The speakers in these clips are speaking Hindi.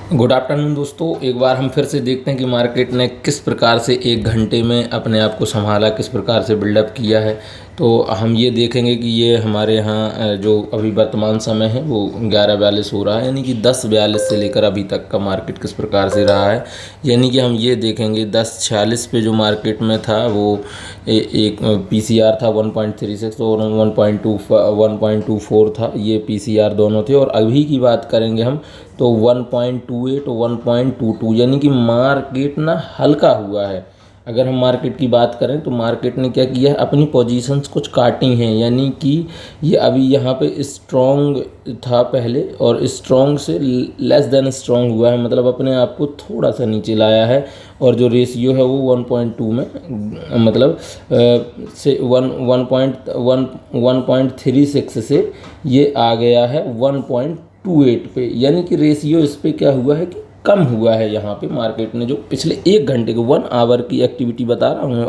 गुड आफ्टरनून दोस्तों। एक बार हम फिर से देखते हैं कि मार्केट ने किस प्रकार से एक घंटे में अपने आप को संभाला, किस प्रकार से बिल्डअप किया है। तो हम ये देखेंगे कि ये हमारे यहाँ जो अभी वर्तमान समय है वो 11:42 हो रहा है, यानी कि 10:42 से लेकर अभी तक का मार्केट किस प्रकार से रहा है। यानी कि हम ये देखेंगे 10:46 पे जो मार्केट में था वो एक पीसीआर था 1.36 और 1.24 था, ये पीसीआर दोनों थे। और अभी की बात करेंगे हम तो 1.28 और 1.22, यानी कि मार्केट ना हल्का हुआ है। अगर हम मार्केट की बात करें तो मार्केट ने क्या किया है, अपनी पोजीशंस कुछ काटी हैं, यानी कि ये अभी यहाँ पे स्ट्रॉन्ग था पहले और स्ट्रॉन्ग से लेस देन स्ट्रॉन्ग हुआ है, मतलब अपने आप को थोड़ा सा नीचे लाया है। और जो रेशियो है वो 1.2 में मतलब से 1.36 से ये आ गया है 1.28 पे, यानी कि रेशियो इस पे क्या हुआ है कि कम हुआ है। यहाँ पे मार्केट ने जो पिछले एक घंटे के 1 आवर की एक्टिविटी बता रहा हूँ मैं,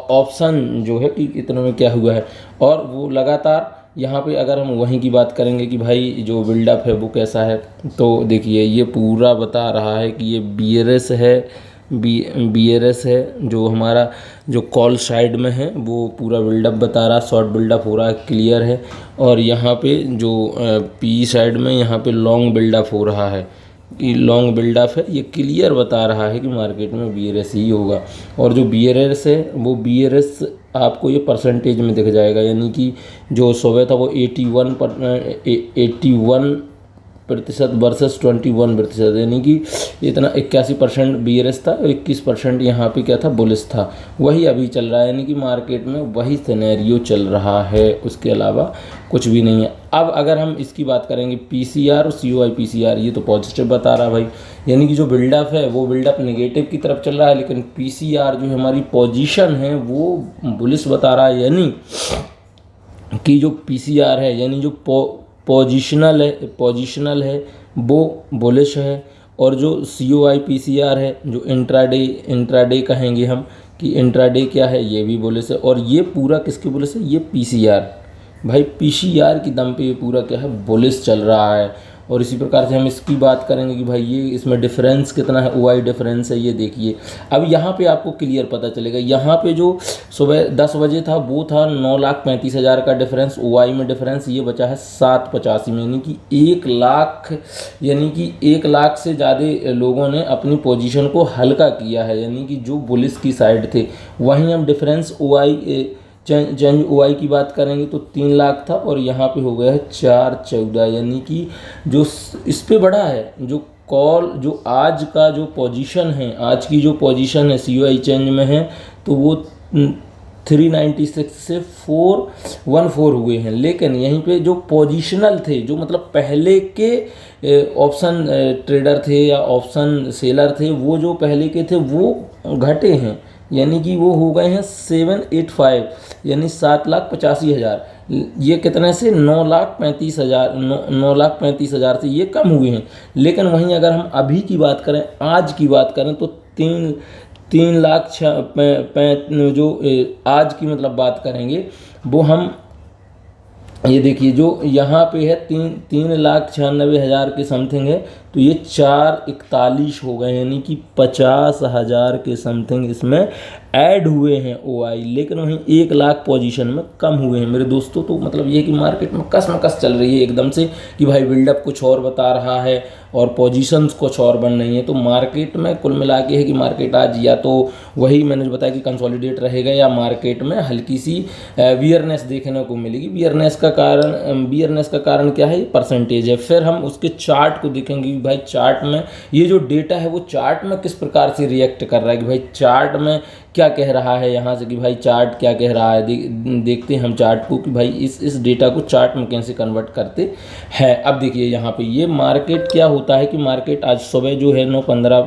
ऑप्शन जो है कि इतने में क्या हुआ है। और वो लगातार यहाँ पे अगर हम वहीं की बात करेंगे कि भाई जो बिल्डअप है वो कैसा है, तो देखिए ये पूरा बता रहा है कि ये बीआरएस है, बीआरएस है जो हमारा जो कॉल साइड में है वो पूरा बिल्डअप बता रहा है, शॉर्ट बिल्डअप हो रहा है, क्लियर है। और यहाँ पे जो पी साइड में यहाँ पे लॉन्ग बिल्डअप हो रहा है, कि लॉन्ग बिल्डअप है, ये क्लियर बता रहा है कि मार्केट में बीआरएस ही होगा। और जो बीआरएस है वो बीआरएस आपको ये परसेंटेज में दिख जाएगा, यानी कि जो सुबह था वो 81% वर्सेस 21%, यानी कि इतना 81% बीआरएस था और 21% यहाँ पे क्या था, बुलिश था। वही अभी चल रहा है, यानी कि मार्केट में वही सिनेरियो चल रहा है, उसके अलावा कुछ भी नहीं है। अब अगर हम इसकी बात करेंगे पीसीआर और सीओआई पीसीआर, ये तो पॉजिटिव बता रहा है भाई, यानी कि जो बिल्डअप है वो बिल्डअप नेगेटिव की तरफ चल रहा है, लेकिन पीसीआर जो हमारी पोजीशन है वो बुलिश बता रहा है। यानी कि जो पीसीआर है यानी जो पोजिशनल है वो बुलिश है। और जो सीओआई पीसीआर है जो इंट्राडे कहेंगे हम कि इंट्राडे क्या है, ये भी बुलिश है। और ये पूरा किसके बुलिश है, ये पीसीआर, भाई पीसीआर की दम पे ये पूरा क्या है, बुलिश चल रहा है। और इसी प्रकार से हम इसकी बात करेंगे कि भाई ये इसमें डिफरेंस कितना है, ओआई डिफरेंस है, ये देखिए। अब यहाँ पे आपको क्लियर पता चलेगा, यहाँ पे जो सुबह 10 बजे था वो था 9,35,000 का डिफरेंस, ओआई में डिफरेंस ये बचा है 785 में, यानी कि 1 लाख, यानी कि 1 लाख से ज़्यादा लोगों ने अपनी पोजीशन को हल्का किया है, यानी कि जो बुलिश की साइड थे। वहीं हम डिफरेंस ओआई चेंज ओआई की बात करेंगे तो 3 लाख था और यहाँ पे हो गया है 414, यानी कि जो इस पे बढ़ा है। जो कॉल जो आज का जो पोजीशन है, आज की जो पोजीशन है सीओआई चेंज में है, तो वो 396 से 414 हुए हैं। लेकिन यहीं पे जो पोजीशनल थे, जो मतलब पहले के ऑप्शन ट्रेडर थे या ऑप्शन सेलर थे, वो जो पहले के थे वो घटे हैं, यानी कि वो हो गए हैं 785, यानी 7,85,000। ये कितने से 9,35,000, 9,35,000 से ये कम हुए हैं। लेकिन वहीं अगर हम अभी की बात करें, आज की बात करें तो 3 लाख जो आज की मतलब बात करेंगे वो हम ये देखिए जो यहाँ पे है 3,96,000 के समथिंग है, तो ये 441 हो गए, यानी कि 50,000 के समथिंग इसमें ऐड हुए हैं ओआई। लेकिन वहीं 1 लाख पोजीशन में कम हुए हैं मेरे दोस्तों। तो मतलब ये कि मार्केट में कसमकस चल रही है एकदम से कि भाई बिल्डअप कुछ और बता रहा है और पोजीशंस कुछ और बन रही हैं। तो मार्केट में कुल मिला के है कि मार्केट आज या तो वही मैंने बताया कि कंसोलिडेट रहेगा या मार्केट में हल्की सी वियरनेस देखने को मिलेगी। वियरनेस का कारण क्या है, ये परसेंटेज है। फिर हम उसके चार्ट को देखेंगे कि भाई चार्ट में ये जो डेटा है वो चार्ट में किस प्रकार से रिएक्ट कर रहा है, कि भाई चार्ट में क्या कह रहा है यहाँ से, कि भाई चार्ट क्या कह रहा है। देखते हैं हम चार्ट को कि भाई इस डेटा को चार्ट में कैसे कन्वर्ट करते हैं। अब देखिए यहाँ पे ये मार्केट क्या होता है कि मार्केट आज सुबह जो है 9:15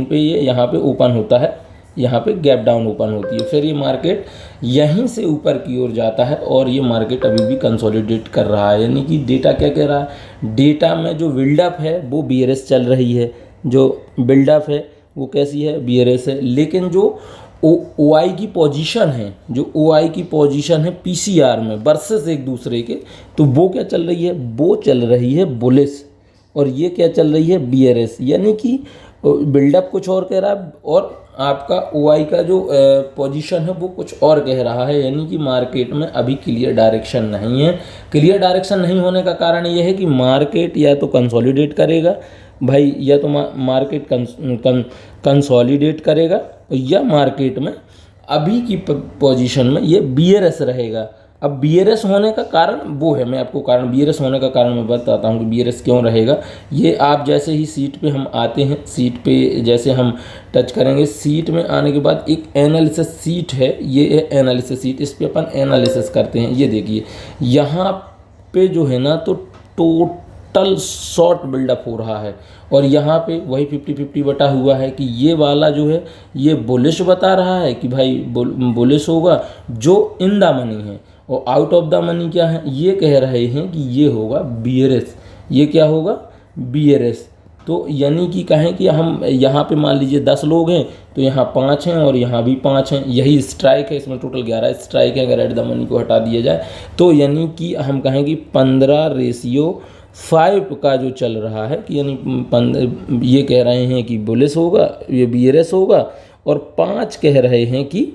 पे ये यहाँ पे ओपन होता है, यहाँ पे गैप डाउन ओपन होती है। फिर ये मार्केट यहीं से ऊपर की ओर जाता है और ये मार्केट अभी भी कंसोलिडेट कर रहा है। यानी कि डेटा क्या कह रहा है, डेटा में जो बिल्डअप है वो बीआरएस चल रही है, जो बिल्डअप है वो कैसी है, बीआरएस है। लेकिन जो ओ आई की पोजीशन है, जो ओ आई की पोजीशन है पीसीआर में वर्सेस एक दूसरे के, तो वो क्या चल रही है, वो चल रही है बुलिश, और ये क्या चल रही है बियरिश। यानी कि बिल्डअप कुछ और कह रहा है और आपका ओ आई का जो पोजीशन है वो कुछ और कह रहा है। यानी कि मार्केट में अभी क्लियर डायरेक्शन नहीं है। क्लियर डायरेक्शन नहीं होने का कारण ये है कि मार्केट या तो कंसोलिडेट करेगा भाई, या तो मार्केट कंसोलिडेट करेगा, या मार्केट में अभी की पोजीशन में ये बियरस रहेगा। अब बियरस होने का कारण वो है, मैं आपको कारण बियरस होने का कारण मैं बताता हूँ कि बियरस क्यों रहेगा। ये आप जैसे ही सीट पे हम आते हैं, सीट पे जैसे हम टच करेंगे, सीट में आने के बाद एक एनालिसिस सीट है, ये है एनालिसिस सीट, इस पे अपन एनालिसिस करते हैं। ये देखिए यहाँ पे जो है ना, तो टोटल शॉर्ट बिल्डअप हो रहा है, और यहाँ पे वही 50-50 बटा हुआ है कि ये वाला जो है ये बुलिश बता रहा है कि भाई बुलिश होगा जो इन द मनी है, और आउट ऑफ द मनी क्या है, ये कह रहे हैं कि ये होगा बियरिश। ये क्या होगा, बियरिश। तो यानी कि कहें कि हम यहाँ पे मान लीजिए 10 लोग हैं, तो यहाँ 5 हैं और यहाँ भी 5 हैं, यही स्ट्राइक है, इसमें टोटल 11 स्ट्राइक है। अगर एट द मनी को हटा दिया जाए तो यानी कि हम कहें कि 15:5 का जो चल रहा है कि यानी ये कह रहे हैं कि बुलिश होगा, ये बियरिश होगा, और 5 कह रहे हैं कि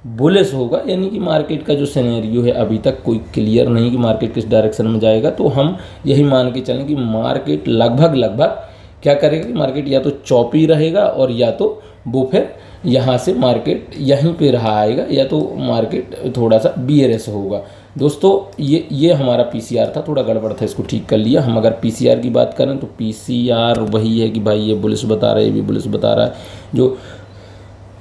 बुलिश होगा। यानी कि मार्केट का जो सिनेरियो है अभी तक कोई क्लियर नहीं कि मार्केट किस डायरेक्शन में जाएगा। तो हम यही मान के चलें कि मार्केट लगभग क्या करेगा कि मार्केट या तो चौपी रहेगा, और या तो वो फिर यहाँ से मार्केट यहीं पे रहा आएगा, या तो मार्केट थोड़ा सा बियरिश होगा। दोस्तों ये हमारा पीसीआर था, थोड़ा गड़बड़ था, इसको ठीक कर लिया। हम अगर पीसीआर की बात करें तो पीसीआर वही है कि भाई ये बुलिश बता रहा है, ये भी बुलिश बता रहा है। जो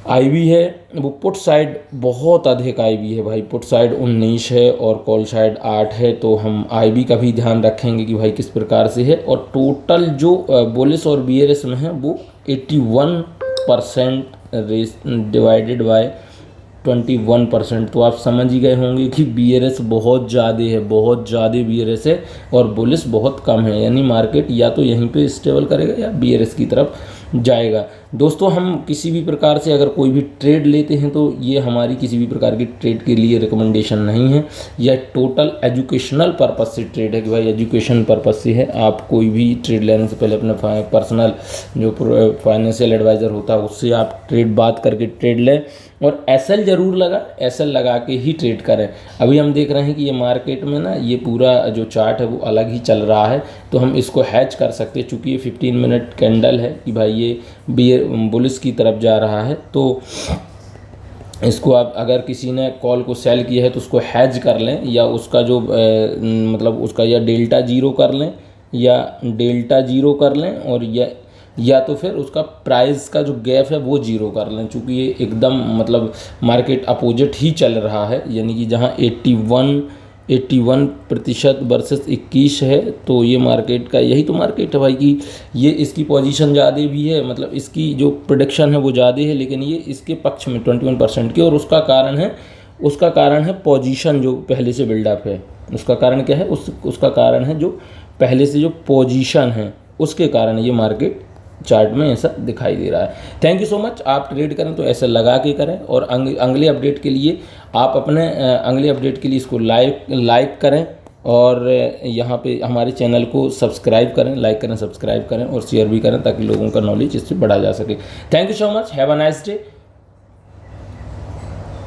आईवी है वो पुट साइड बहुत अधिक आईवी है भाई, पुट साइड 19 है और कॉल साइड 8 है। तो हम आईवी का भी ध्यान रखेंगे कि भाई किस प्रकार से है। और टोटल जो बुलिश और बियरिश में है वो 81% डिवाइडेड बाय 21%। तो आप समझ ही गए होंगे कि बियरिश बहुत ज़्यादा है, बहुत ज़्यादा बियरिश है, और बुलिश बहुत कम है। यानी मार्केट या तो यहीं पे स्टेबल करेगा या बियरिश की तरफ जाएगा। दोस्तों हम किसी भी प्रकार से अगर कोई भी ट्रेड लेते हैं तो ये हमारी किसी भी प्रकार की ट्रेड के लिए रिकमेंडेशन नहीं है। यह टोटल एजुकेशनल पर्पस से ट्रेड है कि भाई एजुकेशन पर्पस से है। आप कोई भी ट्रेड लेने से पहले अपने पर्सनल जो फाइनेंशियल एडवाइज़र होता है उससे आप ट्रेड बात करके ट्रेड लें, और एसएल ज़रूर एसएल लगा के ही ट्रेड करें। अभी हम देख रहे हैं कि ये मार्केट में ना ये पूरा जो चार्ट है वो अलग ही चल रहा है, तो हम इसको हैच कर सकते हैं। चूँकि ये 15 मिनट कैंडल है कि भाई ये बुलिश की तरफ जा रहा है, तो इसको आप अगर किसी ने कॉल को सेल किया है तो उसको हैज कर लें, या उसका जो मतलब उसका या डेल्टा जीरो कर लें, और या तो फिर उसका प्राइस का जो गैप है वो जीरो कर लें। चूँकि ये एकदम मतलब मार्केट अपोजिट ही चल रहा है, यानी कि जहाँ 81% वर्सेस 21 है, तो ये मार्केट का यही तो मार्केट है भाई कि ये इसकी पोजीशन ज़्यादा भी है, मतलब इसकी जो प्रोडिक्शन है वो ज़्यादा है, लेकिन ये इसके पक्ष में 21% की। और उसका कारण है पोजीशन जो पहले से बिल्डअप है। उसका कारण क्या है, उसका कारण है जो पहले से जो पोजीशन है उसके कारण ये मार्केट चार्ट में ऐसा दिखाई दे रहा है। Thank you so much. आप ट्रेड करें तो ऐसा लगा के करें, और अगले अपडेट के लिए आप अपने अगले अपडेट के लिए इसको लाइक करें, और यहाँ पे हमारे चैनल को सब्सक्राइब करें, लाइक करें, सब्सक्राइब करें और शेयर भी करें, ताकि लोगों का नॉलेज इससे बढ़ा जा सके। Thank you so much. Have a nice day.